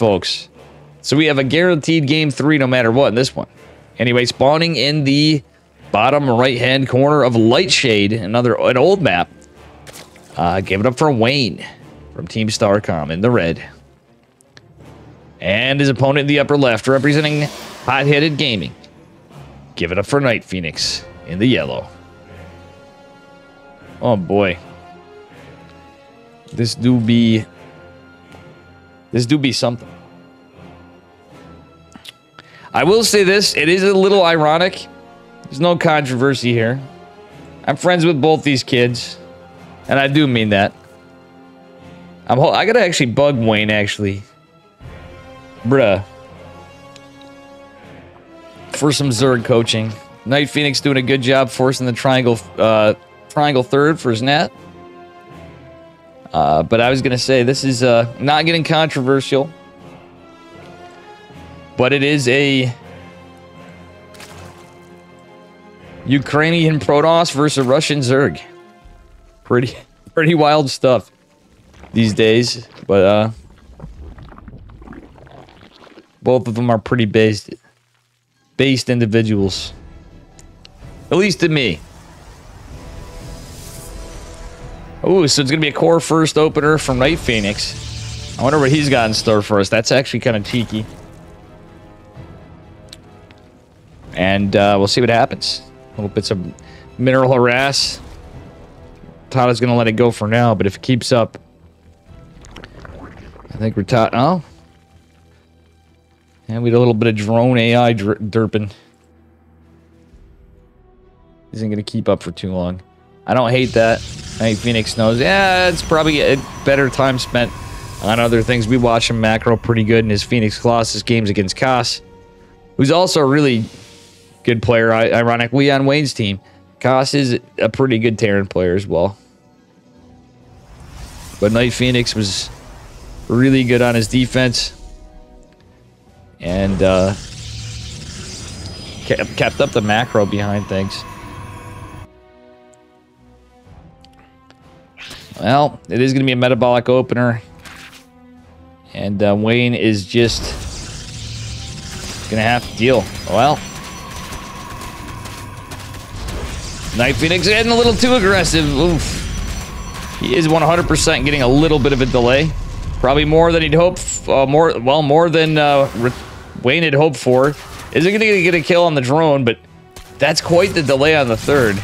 folks. So we have a guaranteed game 3 no matter what in this one. Anyway, spawning in the bottom right-hand corner of Lightshade, an old map. Give it up for Wayne from Team Starcom in the red. And his opponent in the upper left, representing Hot-Headed Gaming. Give it up for Nightphoenix in the yellow. Oh boy. This do be something. I will say this, it is a little ironic. There's no controversy here. I'm friends with both these kids, and I do mean that. I gotta actually bug Wayne, actually. Bruh. For some Zerg coaching. Nightphoenix doing a good job forcing the triangle third for his net. But I was gonna say, this is not getting controversial. But it is a Ukrainian Protoss versus a Russian Zerg. Pretty wild stuff these days. But both of them are pretty based individuals. At least to me. Oh, so it's going to be a core first opener from Nightphoenix. I wonder what he's got in store for us. That's actually kind of cheeky. And we'll see what happens. Little bits of mineral harass. Tata's going to let it go for now, but if it keeps up, I think we're Tata. Oh. And we had a little bit of drone AI derping. Isn't going to keep up for too long. I don't hate that. Nightphoenix knows, yeah, it's probably a better time spent on other things. We watch him macro pretty good in his Phoenix Colossus games against Koss, who's also a really good player, ironically, on Wayne's team. Koss is a pretty good Terran player as well. But Nightphoenix was really good on his defense. And kept up the macro behind things. Well, it is going to be a metabolic opener. And Wayne is just going to have to deal. Well, Nightphoenix getting a little too aggressive. Oof. He is 100% getting a little bit of a delay. Probably more than he'd hoped. More than Wayne had hoped for. Isn't going to get a kill on the drone, but that's quite the delay on the third.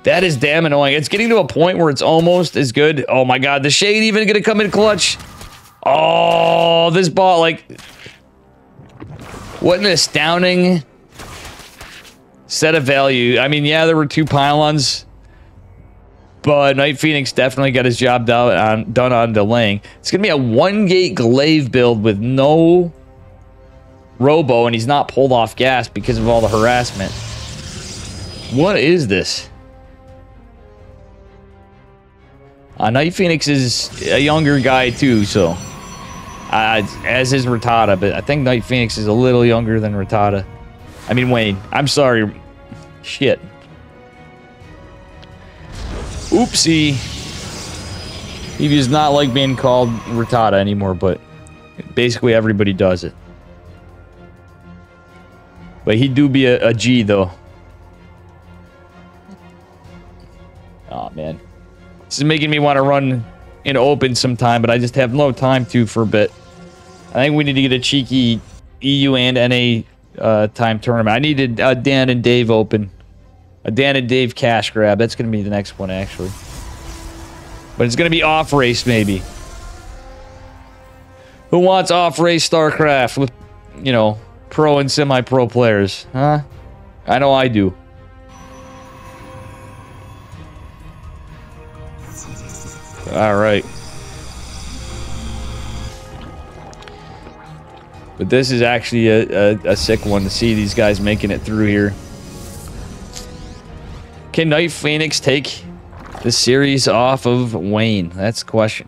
That is damn annoying. It's getting to a point where it's almost as good. Oh my god, the Shade even going to come in clutch. Oh, this ball, like... What an astounding set of value. I mean, yeah, there were 2 pylons. But Nightphoenix definitely got his job done on delaying. It's going to be a 1-gate glaive build with no robo, and he's not pulled off gas because of all the harassment. What is this? Nightphoenix is a younger guy too, so as is Rattata, but I think Nightphoenix is a little younger than Rattata. I mean Wayne. I'm sorry. Shit. Oopsie. He does not like being called Rattata anymore, but basically everybody does it. But he do be a G though. Oh man. This is making me want to run in open sometime, but I just have no time to for a bit. I think we need to get a cheeky EU and NA time tournament. I needed Dan and Dave open. A Dan and Dave cash grab. That's going to be the next one, actually. But it's going to be off-race, maybe. Who wants off-race StarCraft with, you know, pro and semi-pro players? Huh? I know I do. Alright. But this is actually a sick one to see these guys making it through here. Can Nightphoenix take the series off of Wayne? That's the question.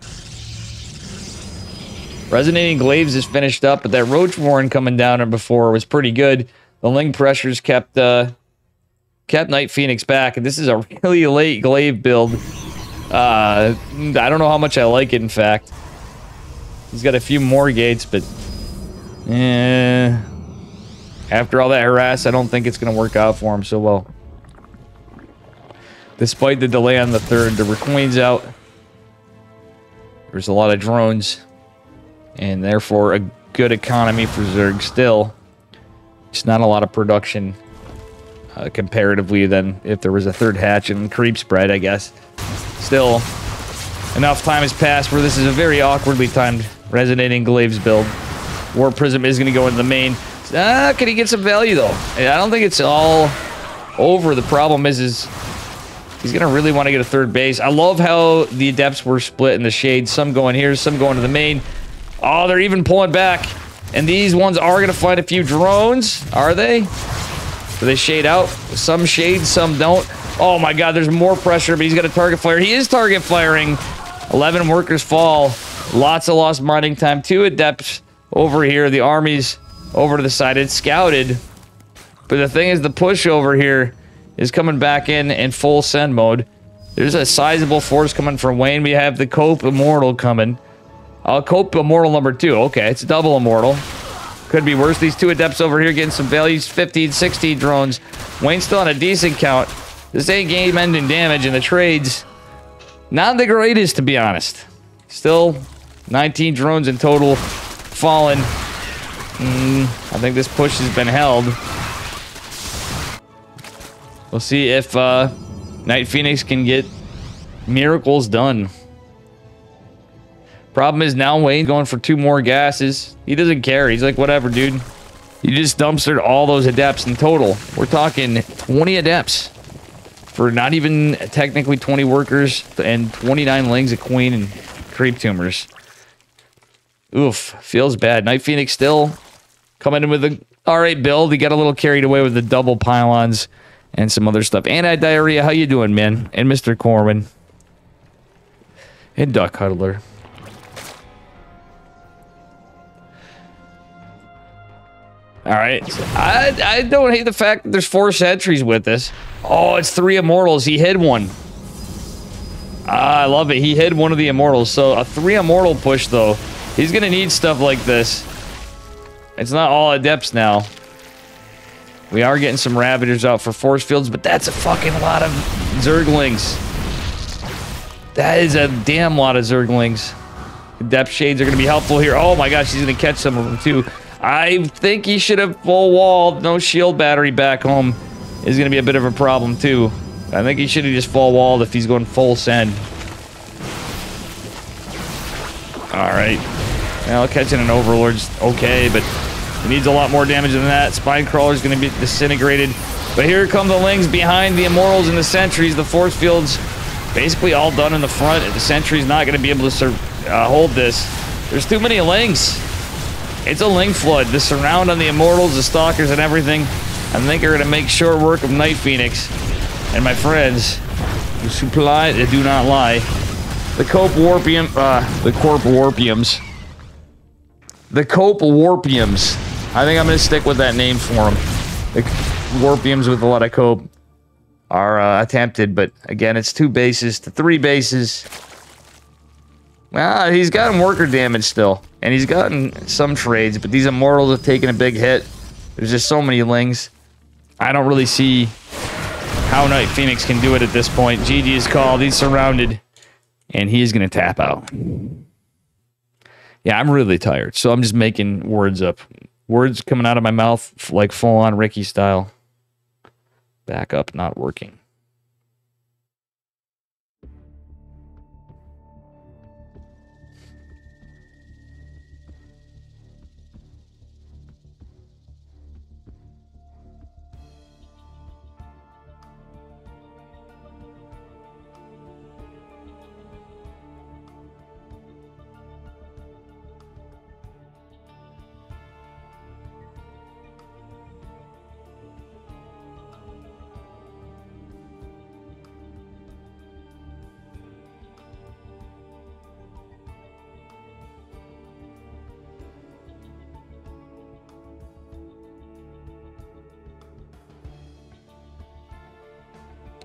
Resonating Glaives is finished up, but that Roach Warren coming down before was pretty good. The Ling pressures kept Nightphoenix back, and this is a really late glaive build. I don't know how much I like it, in fact. He's got a few more gates, but after all that harass, I don't think it's going to work out for him so well. Despite the delay on the third, the Queen's out. There's a lot of drones, and therefore a good economy for Zerg still. It's not a lot of production comparatively than if there was a third hatch and creep spread, I guess. Still, enough time has passed where this is a very awkwardly timed Resonating Glaives build. War Prism is going to go into the main. Can he get some value, though? I don't think it's all over. The problem is he's going to really want to get a third base. I love how the Adepts were split in the shade. Some going here, some going to the main. Oh, they're even pulling back. And these ones are going to find a few drones. Are they? Do they shade out? Some shade, some don't. Oh my god, there's more pressure, but he's got a target fire. He is target firing. 11 workers fall. Lots of lost mining time. 2 Adepts over here. The army's over to the side. It's scouted. But the thing is, the push over here is coming back in full send mode. There's a sizable force coming from Wayne. We have the Cope Immortal coming. Cope Immortal number 2. Okay, it's double Immortal. Could be worse. These 2 Adepts over here getting some values. 15, 16 drones. Wayne's still on a decent count. This ain't game-ending damage, and the trades, not the greatest, to be honest. Still, 19 drones in total fallen. I think this push has been held. We'll see if Nightphoenix can get miracles done. Problem is now Wayne's going for 2 more gases. He doesn't care. He's like, whatever, dude. You just dumpstered all those Adepts in total. We're talking 20 Adepts for not even technically 20 workers and 29 Lings of Queen and creep tumors. Oof, feels bad. Nightphoenix still coming in with a alright build. He got a little carried away with the double pylons and some other stuff. Anti-diarrhea, how you doing, man? And Mr. Corwin. And Duck Huddler. Alright, so I don't hate the fact that there's 4 sentries with this. Oh, it's 3 Immortals. He hid one. I love it. He hid one of the Immortals. So a 3 Immortal push, though. He's going to need stuff like this. It's not all Adepts now. We are getting some Ravagers out for force fields, but that's a fucking lot of Zerglings. That is a damn lot of Zerglings. Adept Shades are going to be helpful here. Oh my gosh, he's going to catch some of them, too. I think he should have full walled. No shield battery back home is going to be a bit of a problem, too. I think he should have just full walled if he's going full send. Alright. Well, catching an Overlord's okay, but he needs a lot more damage than that. Spinecrawler's going to be disintegrated. But here come the Lings behind the Immortals and the Sentries. The force field's basically all done in the front. The Sentry's not going to be able to hold this. There's too many Lings. It's a Ling flood. The surround on the Immortals, the Stalkers, and everything, I think are going to make short work of Nightphoenix. And my friends, the supply, they do not lie. The Cope Warpium, the Corp Warpiums. The Cope Warpiums. I think I'm going to stick with that name for them. The Warpiums with a lot of Cope are attempted, but again, it's 2 bases to 3 bases. Well, he's gotten worker damage still, and he's gotten some trades, but these Immortals have taken a big hit. There's just so many Lings. I don't really see how Nightphoenix can do it at this point. GG is called. He's surrounded, and he is going to tap out. Yeah, I'm really tired, so I'm just making words up. Words coming out of my mouth like full-on Ricky style. Back up, not working.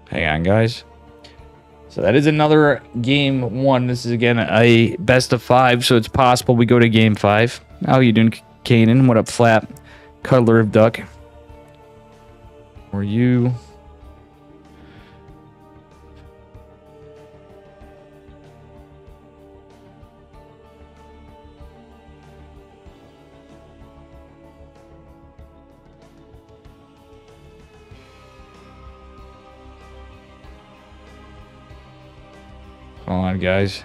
Hang on, guys. So that is another game 1. This is, again, a best of 5, so it's possible we go to game 5. How you doing, Kanan? What up, Flap? Cuddler of Duck. Or you... Come on, guys.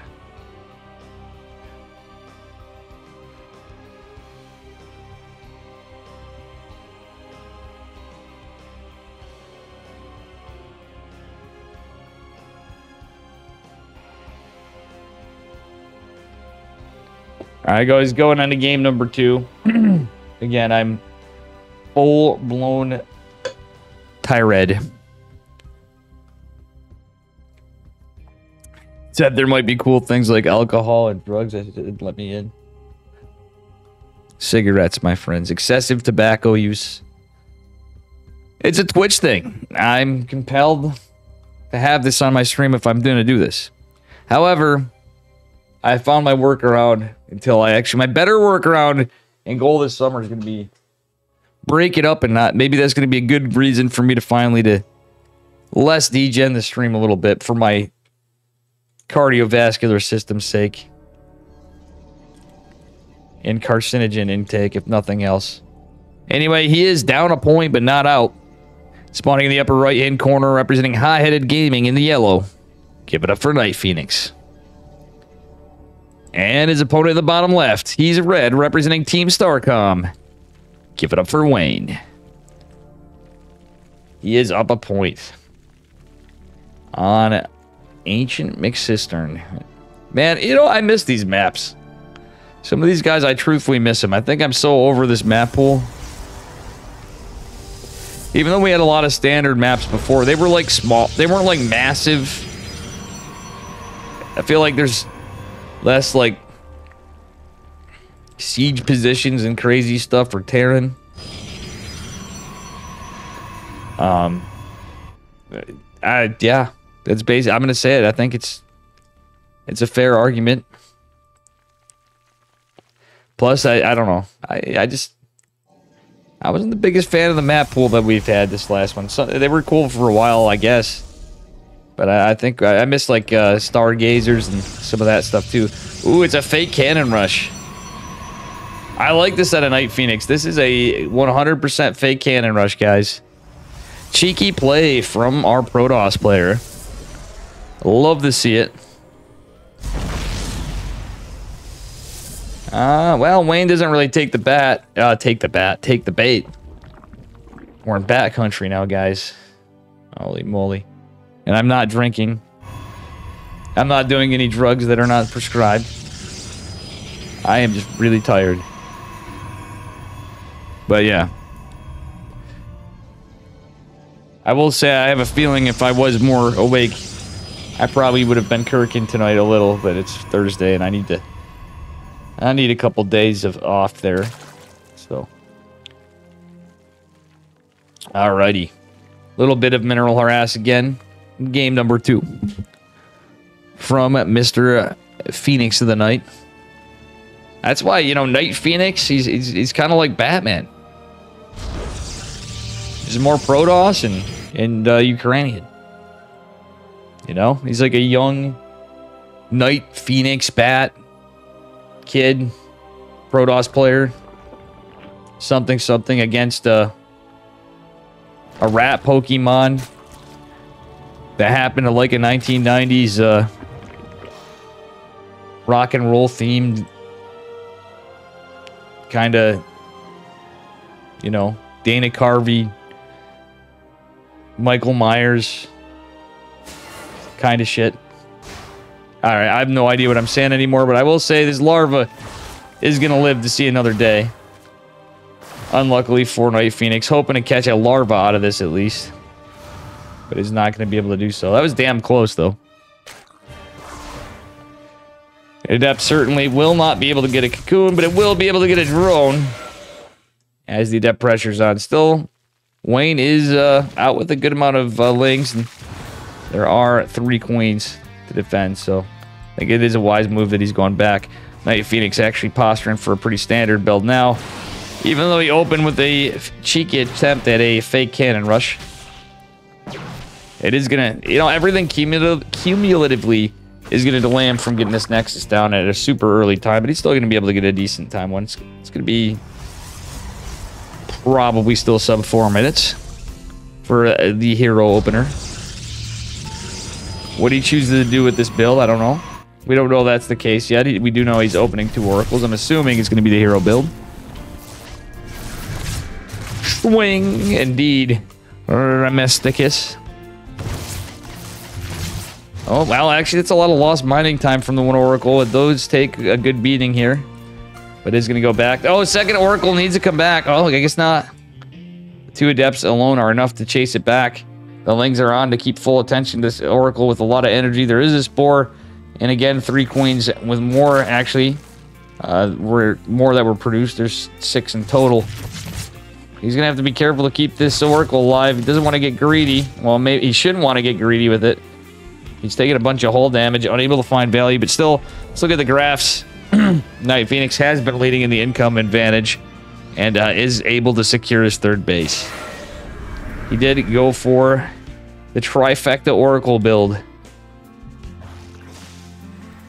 All right, guys, going on to game number 2. Again, I'm full-blown tirade. Said there might be cool things like alcohol and drugs that didn't let me in. Cigarettes, my friends. Excessive tobacco use. It's a Twitch thing. I'm compelled to have this on my stream if I'm going to do this. However, I found my workaround until I actually... My better workaround and goal this summer is going to be break it up and not... Maybe that's going to be a good reason for me to finally to less degen the stream a little bit for my cardiovascular system's sake. And carcinogen intake, if nothing else. Anyway, he is down a point, but not out. Spawning in the upper right-hand corner, representing high-headed gaming in the yellow. Give it up for Nightphoenix. And his opponent in the bottom left, he's red, representing Team Starcom. Give it up for Wayne. He is up a point. On Ancient Mixed Cistern. Man, you know, I miss these maps. Some of these guys, I truthfully miss them. I think I'm so over this map pool. Even though we had a lot of standard maps before, they were like small. They weren't like massive. I feel like there's less like siege positions and crazy stuff for Terran. Yeah, that's basic. I'm gonna say it. I think it's a fair argument. Plus, I don't know. I wasn't the biggest fan of the map pool that we've had this last one. So they were cool for a while, I guess. But I think I miss like Stargazers and some of that stuff too. Ooh, it's a fake cannon rush. I like this out of Nightphoenix. This is a 100% fake cannon rush, guys. Cheeky play from our Protoss player. Love to see it. Well, Wayne doesn't really take the bait. We're in bat country now, guys. Holy moly. And I'm not drinking. I'm not doing any drugs that are not prescribed. I am just really tired. But yeah. I will say I have a feeling if I was more awake, I probably would have been Kirkin tonight a little, but it's Thursday and I need a couple days of off there. So. Alrighty. Little bit of mineral harass again. Game number 2. From Mr. Phoenix of the Night. That's why, you know, Nightphoenix, he's kind of like Batman. He's more Protoss and Ukrainian. You know? He's like a young Nightphoenix bat kid, Protoss player, something against a rat Pokemon that happened to like a 1990s rock and roll themed kind of, you know, Dana Carvey, Michael Myers kind of shit. All right, I have no idea what I'm saying anymore, but I will say this larva is going to live to see another day. Unluckily for Nightphoenix, hoping to catch a larva out of this at least. But he's not going to be able to do so. That was damn close, though. Adept certainly will not be able to get a cocoon, but it will be able to get a drone. As the Adept pressure's on. Still, Wayne is out with a good amount of links. And there are 3 queens to defend, so I think it is a wise move that he's going back. Nightphoenix actually posturing for a pretty standard build now, even though he opened with a cheeky attempt at a fake cannon rush. It is gonna, you know, everything cumulatively is gonna delay him from getting this Nexus down at a super early time, but he's still gonna be able to get a decent time one. It's gonna be probably still sub 4 minutes for the hero opener. What he chooses to do with this build, I don't know. We don't know that's the case yet. We do know he's opening 2 oracles. I'm assuming it's going to be the hero build. Swing, indeed. Remesticus. Oh, well, actually, that's a lot of lost mining time from the 1 oracle. Those take a good beating here. But it's going to go back. Oh, second oracle needs to come back. Oh, I guess not. The 2 adepts alone are enough to chase it back. The Lings are on to keep full attention to this oracle with a lot of energy. There is a spore. And again, 3 queens with more, actually. More that were produced. There's 6 in total. He's going to have to be careful to keep this oracle alive. He doesn't want to get greedy. Well, maybe he shouldn't want to get greedy with it. He's taking a bunch of hull damage, unable to find value. But still, let's look at the graphs. Nightphoenix has been leading in the income advantage. And is able to secure his 3rd base. He did go for the trifecta oracle build.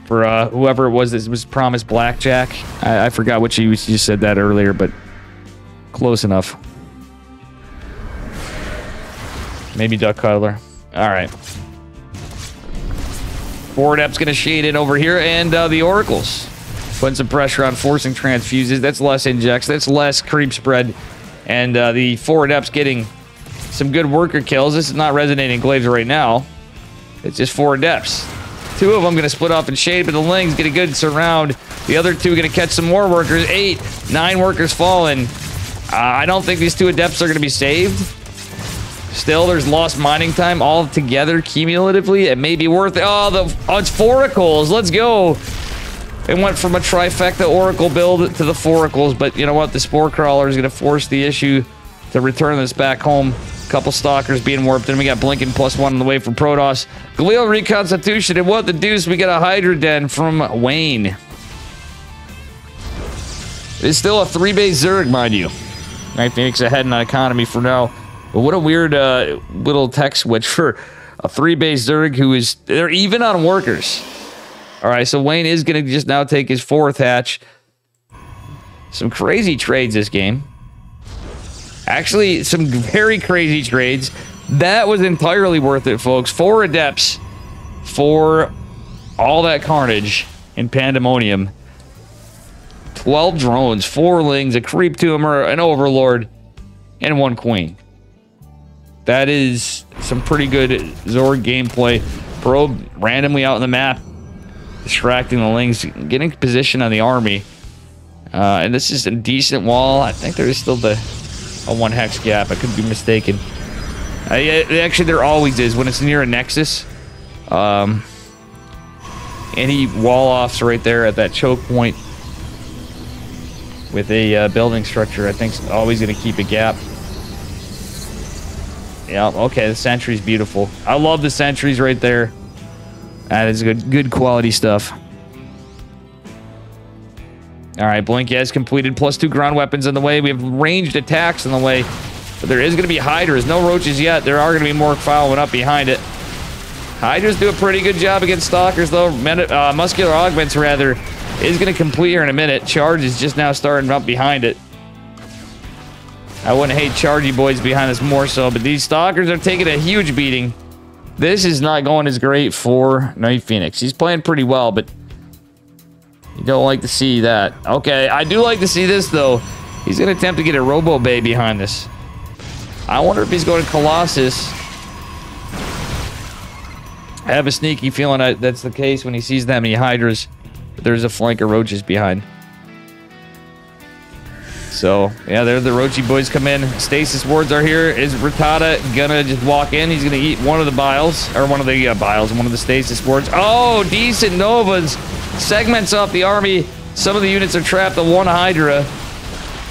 For whoever it was that was promised blackjack. I forgot which you said that earlier, but close enough. Maybe Duck Cuddler. All right. 4 adepts going to shade in over here, and the oracles putting some pressure on forcing transfuses. That's less injects. That's less creep spread, and the 4 adepts getting some good worker kills. This is not resonating glaives right now. It's just 4 adepts. 2 of them going to split off and shade, but the Lings get a good surround. The other 2 going to catch some more workers. 8, 9 workers fallen. I don't think these 2 adepts are going to be saved. Still, there's lost mining time all together cumulatively. It may be worth it. Oh, it's 4 oracles. Let's go. It went from a trifecta oracle build to the 4 oracles, but you know what? The spore crawler is going to force the issue to return this back home. Couple stalkers being warped, and we got blinking +1 on the way from Protoss. Glial reconstitution, and what the deuce? We got a Hydra Den from Wayne. It's still a 3-base Zerg, mind you. Nightphoenix ahead in economy for now. But what a weird little tech switch for a 3-base Zerg who is... They're even on workers. All right, so Wayne is going to just now take his 4th hatch. Some crazy trades this game. Actually, some very crazy trades. That was entirely worth it, folks. 4 adepts for all that carnage in Pandemonium. 12 drones, 4 Lings, a creep tumor, an overlord, and 1 queen. That is some pretty good Zorg gameplay. Probe randomly out on the map, distracting the Lings, getting position on the army. And this is a decent wall. I think there is still a 1 hex gap. I could be mistaken. Actually, there always is when it's near a nexus. Any wall offs right there at that choke point with a building structure, I think, is always going to keep a gap. Yeah, okay, the sentry's beautiful. I love the sentries right there. That is good quality stuff. All right, Blink has completed. +2 ground weapons on the way. We have ranged attacks on the way. But there is going to be Hydras. No roaches yet. There are going to be more following up behind it. Hydras do a pretty good job against Stalkers, though. Muscular Augments, rather, is going to complete here in a minute. Charge is just now starting up behind it. I wouldn't hate Chargy boys behind us more so, but these Stalkers are taking a huge beating. This is not going as great for Nightphoenix. He's playing pretty well, but you don't like to see that. Okay, I do like to see this, though. He's going to attempt to get a Robo Bay behind this. I wonder if he's going to Colossus. I have a sneaky feeling that's the case when he sees that many Hydras. But there's a flank of Roaches behind. So, yeah, there the Roachy boys come in. Stasis wards are here. Is Rattata gonna just walk in? He's gonna eat one of the biles. Or one of the biles. One of the stasis wards. Oh, decent Novas. Segments off the army. Some of the units are trapped. The 1 Hydra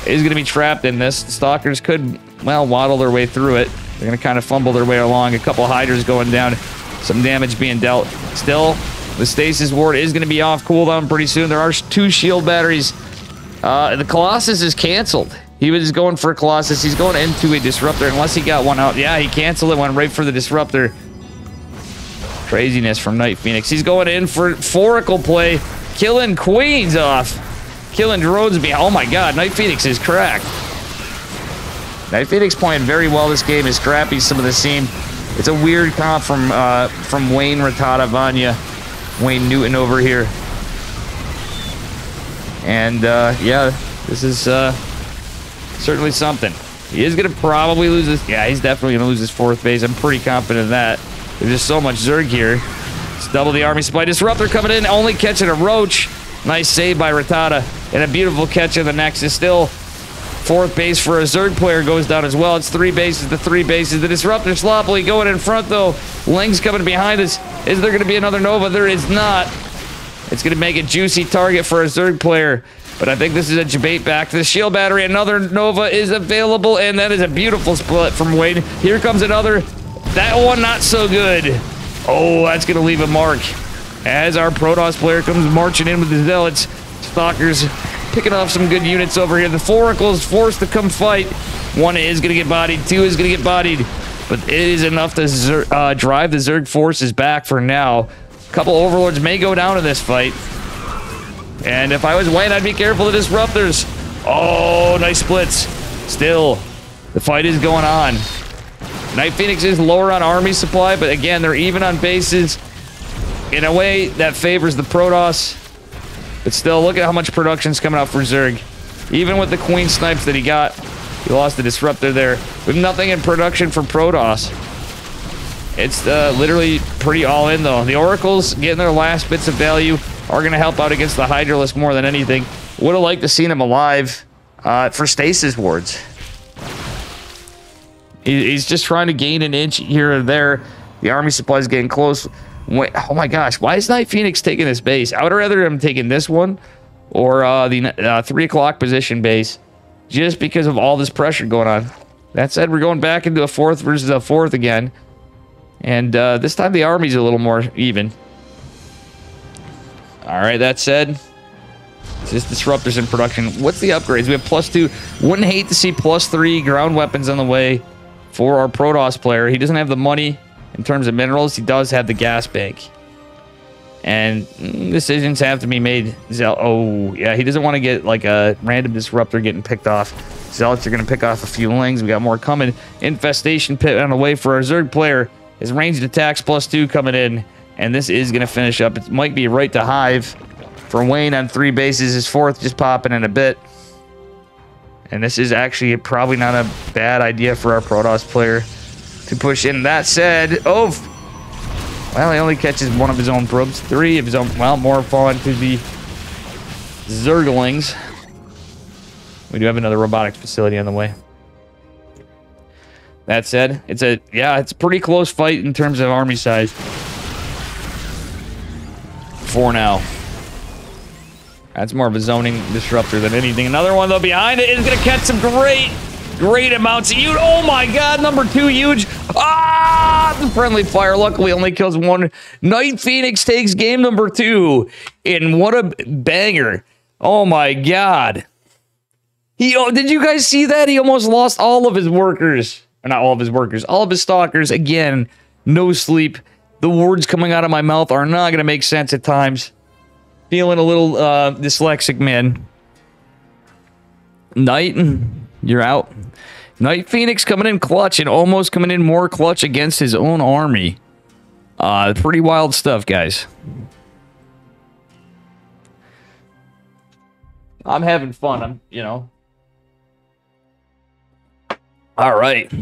is gonna be trapped in this. The Stalkers could, well, waddle their way through it. They're gonna kind of fumble their way along. A couple Hydras going down. Some damage being dealt. Still, the stasis ward is going to be off cooldown pretty soon. There are 2 shield batteries. The Colossus is canceled. He was going for a Colossus. He's going into a disruptor unless he got one out. Yeah, he canceled it, went right for the disruptor. Craziness from Nightphoenix. He's going in for Foracle play. Killing Queens off. Killing drones behind. Oh my god, Nightphoenix is cracked. Nightphoenix playing very well this game. Is scrappy some of the scene. It's a weird comp from Wayne Rattata Vanya. Wayne Newton over here. And yeah, this is certainly something. He is going to probably lose this. Yeah, he's definitely going to lose his 4th base. I'm pretty confident of that. There's just so much Zerg here. It's double the army supply. Disruptor coming in, only catching a Roach. Nice save by Rattata. And a beautiful catch in the Nexus. Still, 4th base for a Zerg player goes down as well. It's 3 bases to 3 bases. The Disruptor sloppily going in front, though. Ling's coming behind us. Is there going to be another Nova? There is not. It's going to make a juicy target for a Zerg player. But I think this is a debate back to the shield battery. Another Nova is available, and that is a beautiful split from Wayne. Here comes another. That one not so good. Oh, that's going to leave a mark. As our Protoss player comes marching in with the Zealots. Stalkers picking off some good units over here. The Foracle is forced to come fight. 1 is going to get bodied. 2 is going to get bodied. But it is enough to drive the Zerg forces back for now. A couple Overlords may go down in this fight. And if I was Wayne, I'd be careful of Disruptors. Oh, nice splits. Still, the fight is going on. Nightphoenix is lower on army supply, but again, they're even on bases in a way that favors the Protoss. But still, look at how much production's coming out for Zerg. Even with the Queen snipes that he got, he lost the Disruptor there. With nothing in production for Protoss. It's literally pretty all in, though. The Oracles getting their last bits of value are going to help out against the Hydralisk more than anything. Would have liked to seen him alive for stasis wards. He's just trying to gain an inch here or there. The army supply is getting close. Wait, oh my gosh, why is Nightphoenix taking this base? I would rather him taking this one or the 3 o'clock position base, just because of all this pressure going on. That said, we're going back into a 4th versus a 4th again. And this time the army's a little more even. Alright, that said, it's just Disruptors in production. What's the upgrades? We have +2. Wouldn't hate to see +3 ground weapons on the way for our Protoss player. He doesn't have the money in terms of minerals. He does have the gas bank. And decisions have to be made. Oh, yeah, he doesn't want to get like a random Disruptor getting picked off. Zealots are going to pick off a few Lings. We got more coming. Infestation Pit on the way for our Zerg player. His ranged attacks +2 coming in. And this is going to finish up. It might be right to Hive for Wayne on 3 bases. His 4th just popping in a bit. And this is actually probably not a bad idea for our Protoss player to push in. That said, oh, well, he only catches 1 of his own probes. 3 of his own, well, more falling to the Zerglings. We do have another robotics facility on the way. That said, it's a pretty close fight in terms of army size. For now. That's more of a zoning disruptor than anything. Another one, though, behind it is going to catch some great amounts of huge. Oh, my God. Number 2, huge. Ah, the friendly fire luckily only kills 1. Nightphoenix takes game number 2. And what a banger. Oh, my God. Did you guys see that? He almost lost all of his workers. Or not all of his workers. All of his stalkers. Again, no sleep. The words coming out of my mouth are not going to make sense at times. Feeling a little dyslexic, man. Night, you're out. Nightphoenix coming in clutch and almost coming in more clutch against his own army. Pretty wild stuff, guys. I'm having fun. All right.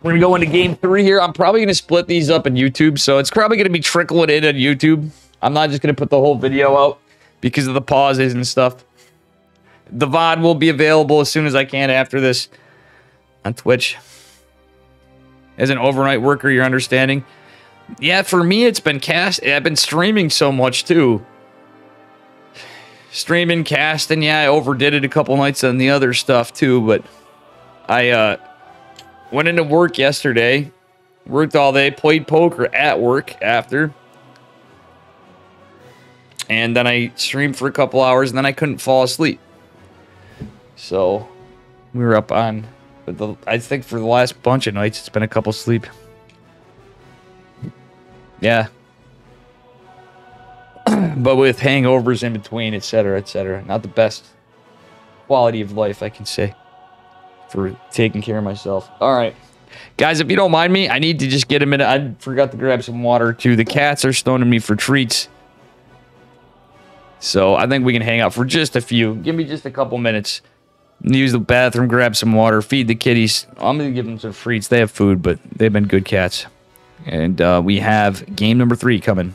We're going to go into game 3 here. I'm probably going to split these up on YouTube, so it's probably going to be trickling in on YouTube. I'm not just going to put the whole video out because of the pauses and stuff. The VOD will be available as soon as I can after this on Twitch. As an overnight worker, you're understanding. Yeah, for me, it's been I've been streaming so much, too. Streaming, casting, yeah, I overdid it a couple nights on the other stuff, too, but I, went into work yesterday, Worked all day, played poker at work after. And then I streamed for a couple hours, and then I couldn't fall asleep. So we were up on, I think for the last bunch of nights, it's been a couple sleep. Yeah. But with hangovers in between, etc., etc. Not the best quality of life, I can say, for taking care of myself. All right. Guys, if you don't mind me, I need to just get a minute. I forgot to grab some water, too. The cats are stoning me for treats. So I think we can hang out for just a few. Give me just a couple minutes. Use the bathroom, grab some water, feed the kitties. I'm going to give them some treats. They have food, but they've been good cats. And we have game number 3 coming.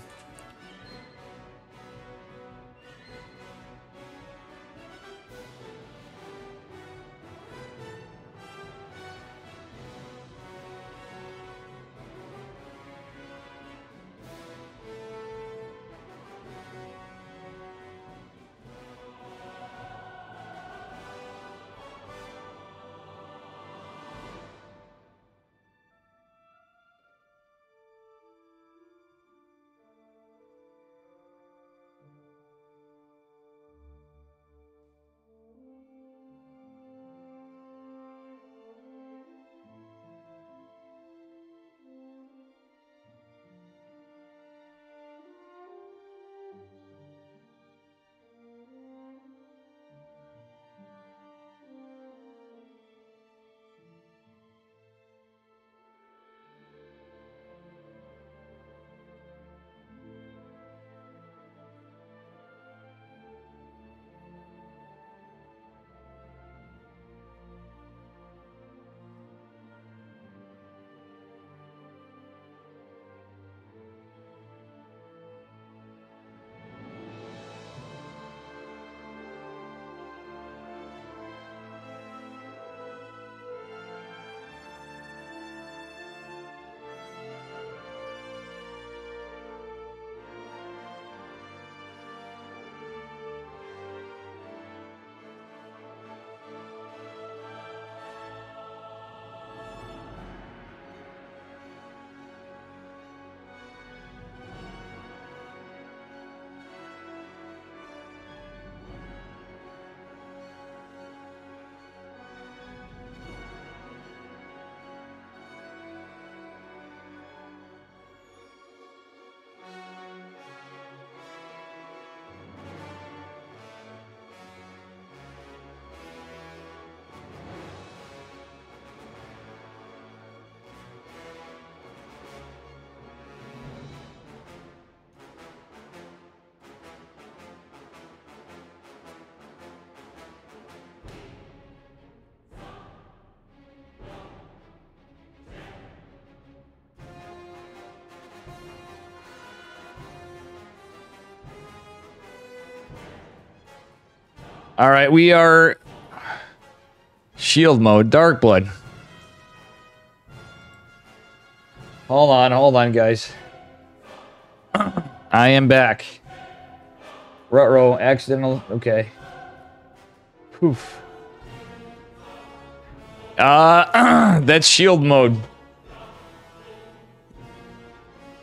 All right, we are shield mode, dark blood. Hold on, guys. I am back. Ruh-roh, accidental, okay. Poof. That's shield mode.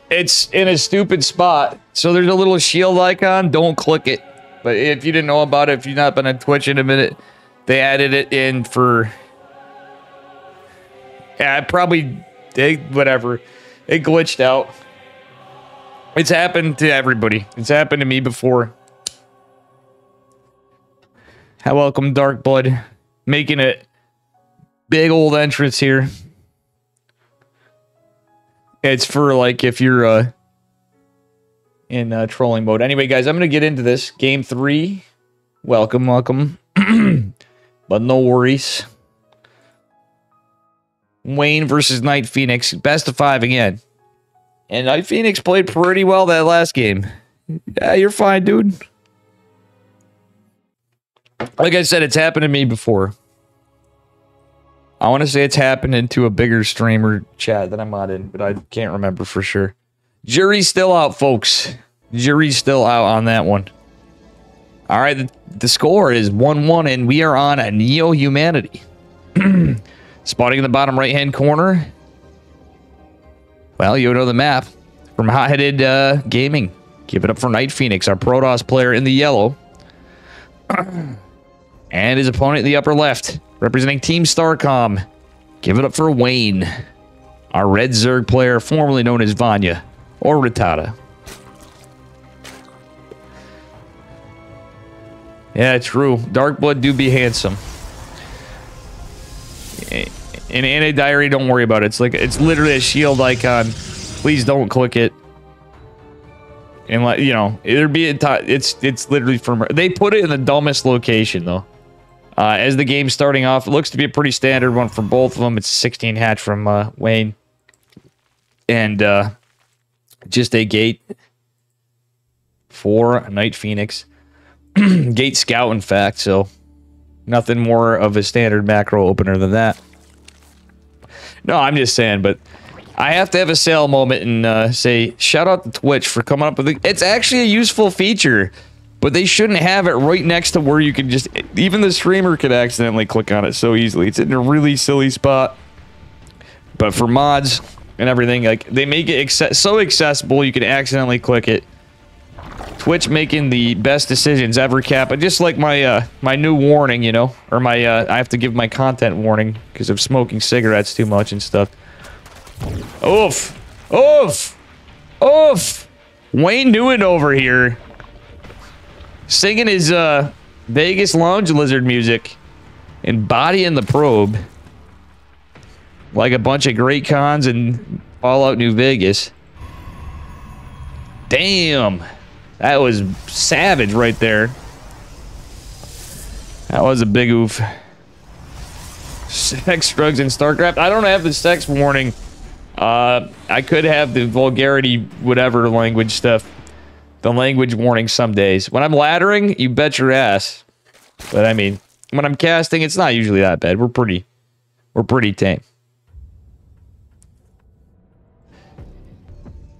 It's in a stupid spot. So there's a little shield icon, don't click it. But if you didn't know about it, if you've not been on Twitch in a minute, they added it in for... Yeah, whatever. It glitched out. It's happened to everybody. It's happened to me before. Welcome, Dark Blood. Making a big old entrance here. It's for, like, if you're, in trolling mode. Anyway, guys, I'm going to get into this. Game 3. Welcome. But no worries. Wayne versus Nightphoenix. Best of 5 again. And Nightphoenix played pretty well that last game. Yeah, you're fine, dude. Like I said, it's happened to me before. I want to say it's happened into a bigger streamer chat that I'm not in, but I can't remember for sure. Jury's still out, folks. Jury's still out on that one. All right, the score is 1-1, and we are on a Neo-Humanity. Spotting in the bottom right-hand corner. Well, you know the map from Hot-Headed Gaming. Give it up for Nightphoenix, our Protoss player in the yellow. And his opponent in the upper left, representing Team Starcom. Give it up for Wayne, our Red Zerg player, formerly known as Vanya, or Rattata. Yeah, true. Darkblood do be handsome. In Anti-Diary, don't worry about it. It's literally a shield icon. Please don't click it. And like, you know, it's literally from, they put it in the dumbest location though. As the game's starting off, it looks to be a pretty standard one for both of them. It's 16 hatch from Wayne. And just a gate for Nightphoenix. Gate Scout, in fact, so nothing more of a standard macro opener than that. No, I'm just saying, but I have to have a sale moment and say, shout out to Twitch for coming up with it. It's actually a useful feature, but they shouldn't have it right next to where you can just, even the streamer could accidentally click on it so easily. It's in a really silly spot. But for mods and everything, like, they make it so accessible you can accidentally click it. Twitch making the best decisions ever, Cap. But just like my my new warning, you know, or my I have to give my content warning because of smoking cigarettes too much and stuff. Oof, oof, oof. Wayne Newton over here singing his Vegas Lounge Lizard music and bodying the probe like a bunch of great cons in Fallout New Vegas. Damn. That was savage right there. That was a big oof. Sex, drugs, and Starcraft. I don't have the sex warning. I could have the vulgarity, whatever language stuff. The language warning some days. When I'm laddering, you bet your ass. But I mean, when I'm casting, it's not usually that bad. We're pretty tame.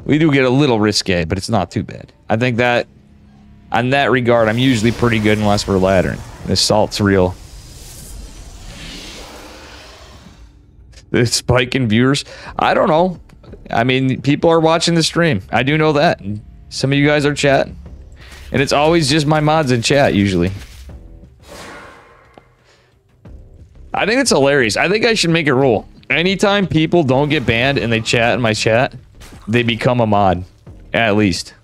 We do get a little risque, but it's not too bad. I think that, on that regard, I'm usually pretty good unless we're laddering. The assault's real. The spike in viewers? I don't know. I mean, people are watching the stream. I do know that. Some of you guys are chatting. And it's always just my mods in chat, usually. I think it's hilarious. I think I should make a rule. Anytime people don't get banned and they chat in my chat, they become a mod, at least.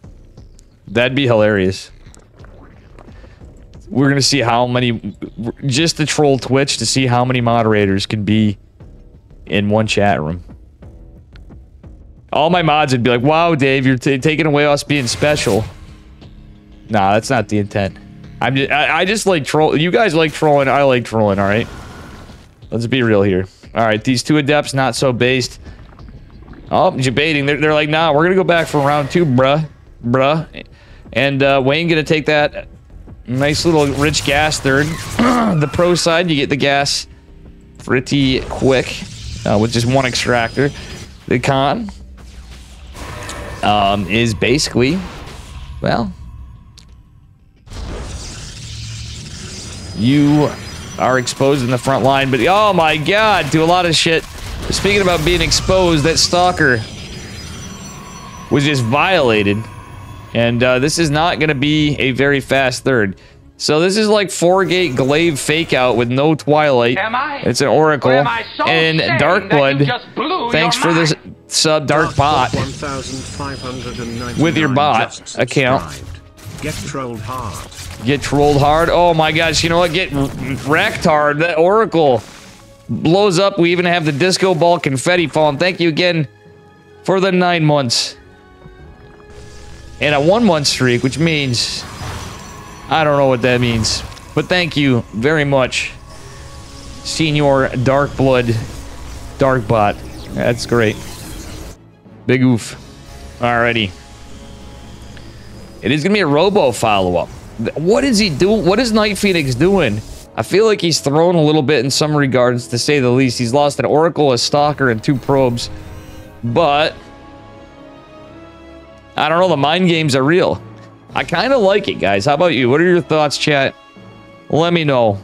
That'd be hilarious. We're gonna see how many, just to troll Twitch to see how many moderators can be in one chat room. All my mods would be like, wow, Dave, you're taking away us being special. Nah, that's not the intent. I just like troll. You guys like trolling, I like trolling, alright? Let's be real here. Alright, these two adepts, not so based. Oh, debating. They're like, nah, we're gonna go back for round 2, bruh. And Wayne gonna take that nice little rich gas third. The pro side, you get the gas pretty quick with just one extractor. The con is basically, well, you are exposed in the front line, but oh my god, to a lot of shit. Speaking about being exposed, that stalker was just violated. And this is not going to be a very fast third. So this is like 4-gate glaive fake out with no twilight. It's an oracle. And Darkblood, thanks for this sub Dark Bot. With your bot account. Get trolled hard. Get trolled hard. Oh my gosh, you know what? Get wrecked hard. That oracle blows up. We even have the disco ball confetti falling. Thank you again for the 9 months. And a 1-month streak, which means I don't know what that means. But thank you very much, Senior Darkblood Darkbot. That's great. Big oof. Alrighty. It is gonna be a robo follow-up. What is he doing? What is Nightphoenix doing? I feel like he's thrown a little bit in some regards, to say the least. He's lost an Oracle, a Stalker, and 2 probes. But I don't know, the mind games are real. I kind of like it, guys. How about you? What are your thoughts, chat? Let me know.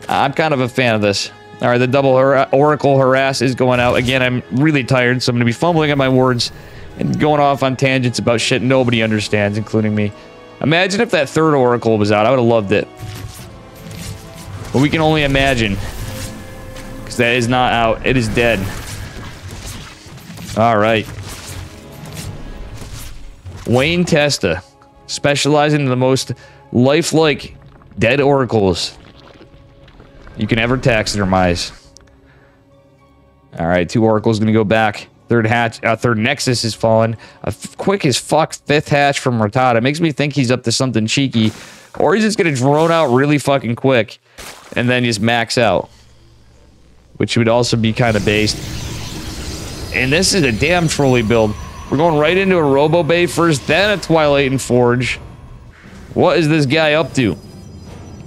I'm kind of a fan of this. All right, the double Oracle harass is going out. Again, I'm really tired, so I'm going to be fumbling at my words and going off on tangents about shit nobody understands, including me. Imagine if that third Oracle was out. I would have loved it. But we can only imagine. Because that is not out. It is dead. All right. Wayne Testa, specializing in the most lifelike dead oracles you can ever taxidermize. All right, 2 oracles gonna go back. Third Nexus is fallen. A quick as fuck 5th hatch from Rattata makes me think he's up to something cheeky, or he's just gonna drone out really fucking quick and then just max out, which would also be kind of based. And this is a damn trolley build. We're going right into a Robo Bay first, then a Twilight and Forge. What is this guy up to?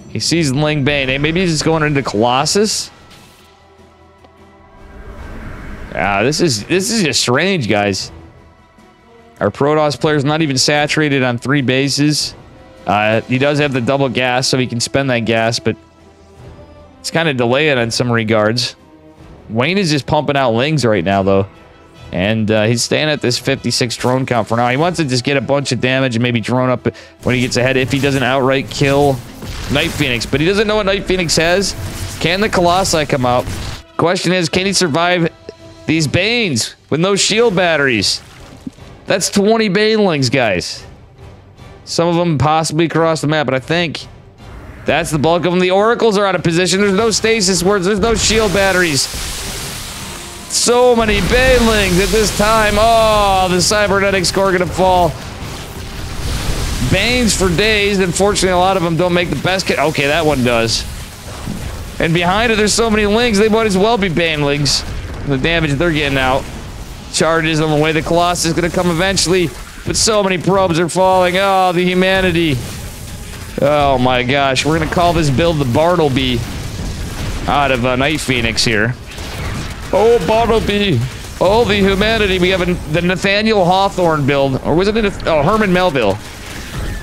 He sees Ling Bane. Hey, maybe he's just going into Colossus? This is just strange, guys. Our Protoss player's not even saturated on 3 bases. He does have the double gas, so he can spend that gas, but it's kind of delaying on some regards. Wayne is just pumping out Lings right now, though. And he's staying at this 56 drone count for now. He wants to just get a bunch of damage and maybe drone up when he gets ahead if he doesn't outright kill Nightphoenix. But he doesn't know what Nightphoenix has. Can the Colossi come out? Question is, can he survive these Banes with no shield batteries? That's 20 Banelings, guys. Some of them possibly across the map, but I think that's the bulk of them. The Oracles are out of position. There's no stasis words. There's no shield batteries. So many Banelings at this time. Oh, the cybernetic score gonna fall. Banes for days. Unfortunately, a lot of them don't make the best kit. Okay, that one does. And behind it, there's so many Lings, they might as well be Banelings. The damage they're getting out. Charges on the way. The Colossus is gonna come eventually, but so many probes are falling. Oh, the humanity. Oh my gosh, we're gonna call this build the Bartleby out of Nightphoenix here. Oh, Bartleby. Oh, the humanity. We have the Nathaniel Hawthorne build. Or was it Herman Melville?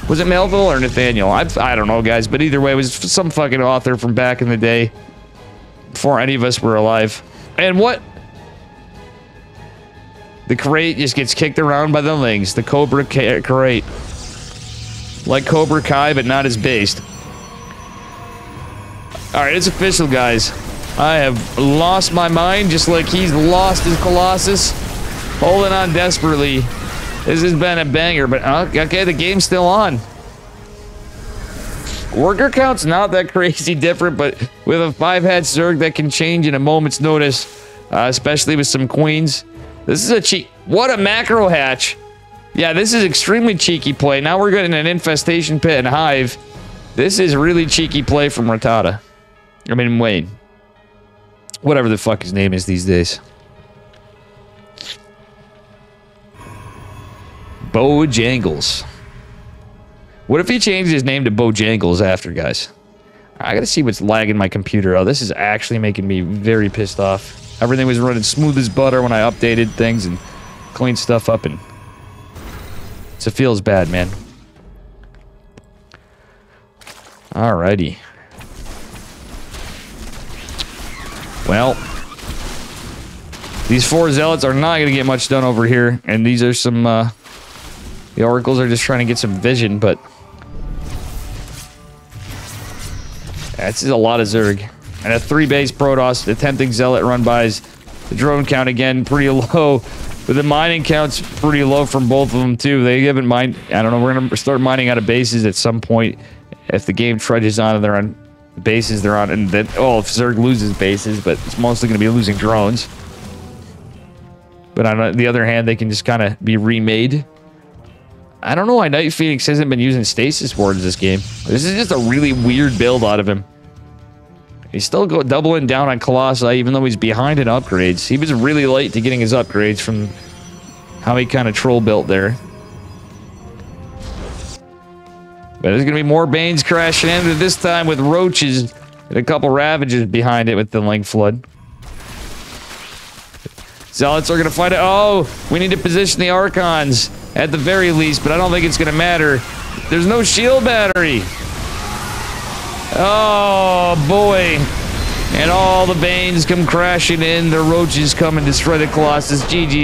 Was it Melville or Nathaniel? I don't know, guys. But either way, it was some fucking author from back in the day. Before any of us were alive. And what? The crate just gets kicked around by the Lings. The Cobra crate. Like Cobra Kai, but not as based. Alright, it's official, guys. I have lost my mind, just like he's lost his Colossus. Holding on desperately. This has been a banger, but okay, the game's still on. Worker count's not that crazy different, but with a 5-hatch Zerg that can change in a moment's notice, especially with some queens. This is a cheek. What a macro hatch. Yeah, this is extremely cheeky play. Now we're getting an infestation pit and hive. This is really cheeky play from Rattata. I mean, Wayne. Whatever the fuck his name is these days. Bojangles. What if he changed his name to Bojangles after, guys? I gotta see what's lagging my computer. Oh, this is actually making me very pissed off. Everything was running smooth as butter when I updated things and cleaned stuff up, and it feels bad, man. Alrighty. Well, these 4 zealots are not going to get much done over here, and these are some, the oracles are just trying to get some vision, but that's a lot of Zerg. And a 3-base Protoss, attempting zealot run-bys. The drone count, again, pretty low, but the mining count's pretty low from both of them, too. They haven't mined, I don't know, we're going to start mining out of bases at some point if the game trudges on and they're on the bases they're on, and then, oh, if Zerg loses bases, but it's mostly going to be losing drones. But on the other hand, they can just kind of be remade. I don't know why Nightphoenix hasn't been using stasis wards this game. This is just a really weird build out of him. He's still doubling down on Colossi, even though he's behind in upgrades. He was really late to getting his upgrades from how he kind of troll built there. But there's going to be more Banes crashing in, this time with Roaches and a couple Ravages behind it with the Ling Flood. Zealots are going to fight it. Oh, we need to position the Archons at the very least, but I don't think it's going to matter. There's no shield battery. Oh, boy. And all the Banes come crashing in. The roaches come and destroy the Colossus. GG.